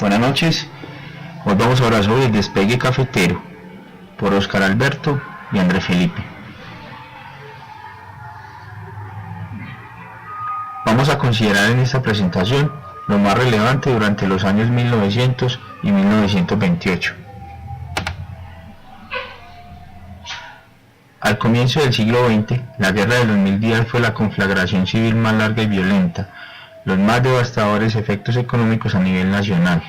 Buenas noches, hoy vamos a hablar sobre el despegue cafetero por Oscar Alberto y André Felipe. Vamos a considerar en esta presentación lo más relevante durante los años 1900 y 1928. Al comienzo del siglo XX, la Guerra de los 1000 días fue la conflagración civil más larga y violenta, los más devastadores efectos económicos a nivel nacional.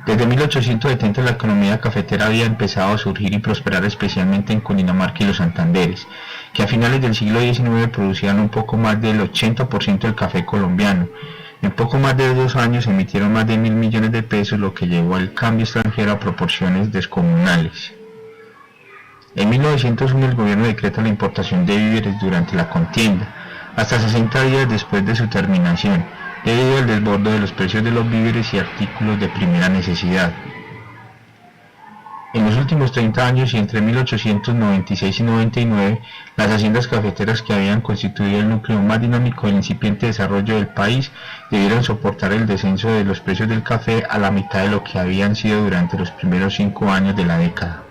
Desde 1870 la economía cafetera había empezado a surgir y prosperar, especialmente en Cundinamarca y los Santanderes, que a finales del siglo XIX producían un poco más del 80% del café colombiano. En poco más de 2 años emitieron más de 1.000 millones de pesos, lo que llevó al cambio extranjero a proporciones descomunales. En 1901 el gobierno decreta la importación de víveres durante la contienda, hasta 60 días después de su terminación, debido al desborde de los precios de los víveres y artículos de primera necesidad. En los últimos 30 años y entre 1896 y 99, las haciendas cafeteras, que habían constituido el núcleo más dinámico del incipiente desarrollo del país, debieron soportar el descenso de los precios del café a la mitad de lo que habían sido durante los primeros 5 años de la década.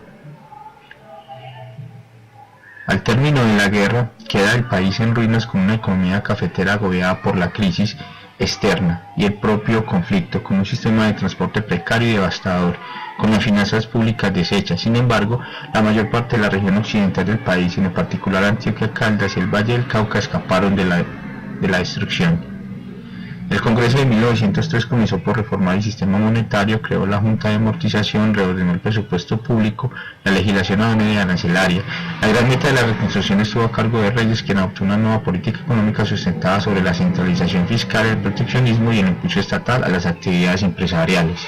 Al término de la guerra, queda el país en ruinas, con una economía cafetera agobiada por la crisis externa y el propio conflicto, con un sistema de transporte precario y devastador, con las finanzas públicas deshechas. Sin embargo, la mayor parte de la región occidental del país, en particular Antioquia, Caldas y el Valle del Cauca, escaparon de la destrucción. El Congreso de 1903 comenzó por reformar el sistema monetario, creó la Junta de Amortización, reordenó el presupuesto público, la legislación aduanera y arancelaria. La gran meta de la reconstrucción estuvo a cargo de Reyes, quien adoptó una nueva política económica sustentada sobre la centralización fiscal, el proteccionismo y el impulso estatal a las actividades empresariales.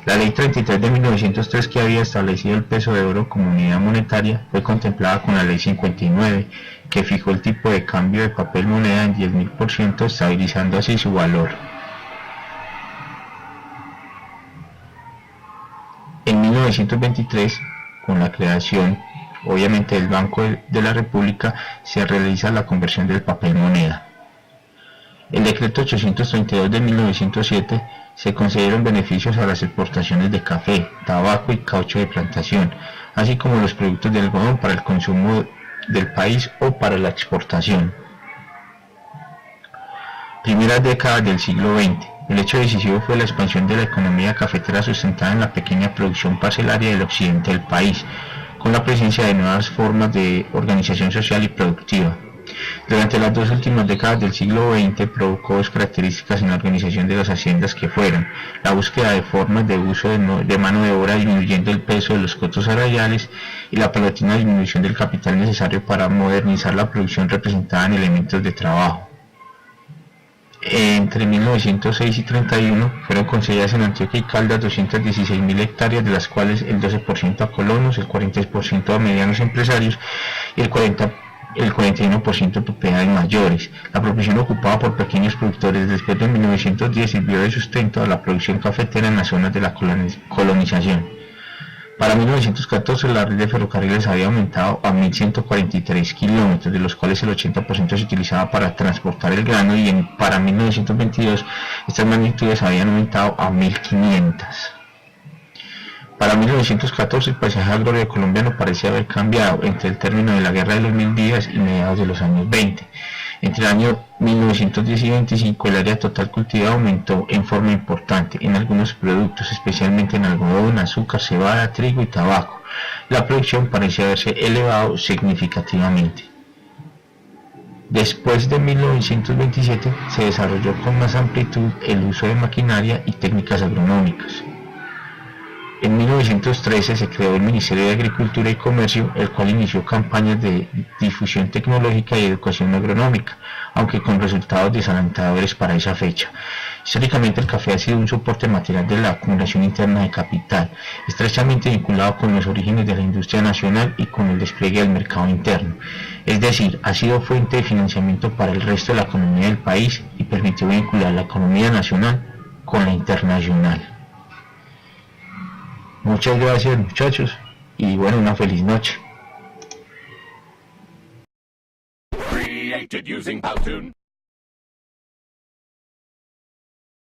La Ley 33 de 1903, que había establecido el peso de oro como unidad monetaria, fue contemplada con la Ley 59, que fijó el tipo de cambio de papel moneda en 10.000%, estabilizando así su valor. En 1923, con la creación, obviamente, del Banco de la República, se realiza la conversión del papel moneda. El decreto 832 de 1907 se concedieron beneficios a las exportaciones de café, tabaco y caucho de plantación, así como los productos de algodón para el consumo del país o para la exportación. Primeras décadas del siglo XX. El hecho decisivo fue la expansión de la economía cafetera, sustentada en la pequeña producción parcelaria del occidente del país, con la presencia de nuevas formas de organización social y productiva. Durante las 2 últimas décadas del siglo XX provocó 2 características en la organización de las haciendas, que fueron la búsqueda de formas de uso de mano de obra, disminuyendo el peso de los costos salariales, y la paulatina disminución del capital necesario para modernizar la producción representada en elementos de trabajo. Entre 1906 y 31 fueron concedidas en Antioquia y Caldas 216.000 hectáreas, de las cuales el 12% a colonos, el 46% a medianos empresarios y el 41% propiedades mayores. La proporción ocupada por pequeños productores después de 1910 sirvió de sustento a la producción cafetera en las zonas de la colonización. Para 1914 la red de ferrocarriles había aumentado a 1.143 kilómetros, de los cuales el 80% se utilizaba para transportar el grano, y para 1922 estas magnitudes habían aumentado a 1.500. Para 1914 el paisaje agrario colombiano parecía haber cambiado entre el término de la Guerra de los 1000 días y mediados de los años 20. Entre el año 1910 y 25 el área total cultivada aumentó en forma importante en algunos productos, especialmente en algodón, azúcar, cebada, trigo y tabaco. La producción parecía haberse elevado significativamente. Después de 1927 se desarrolló con más amplitud el uso de maquinaria y técnicas agronómicas. En 1913 se creó el Ministerio de Agricultura y Comercio, el cual inició campañas de difusión tecnológica y educación agronómica, aunque con resultados desalentadores para esa fecha. Históricamente el café ha sido un soporte material de la acumulación interna de capital, estrechamente vinculado con los orígenes de la industria nacional y con el despliegue del mercado interno. Es decir, ha sido fuente de financiamiento para el resto de la economía del país y permitió vincular la economía nacional con la internacional. Muchas gracias, muchachos, y bueno, una feliz noche. Created using Powtoon.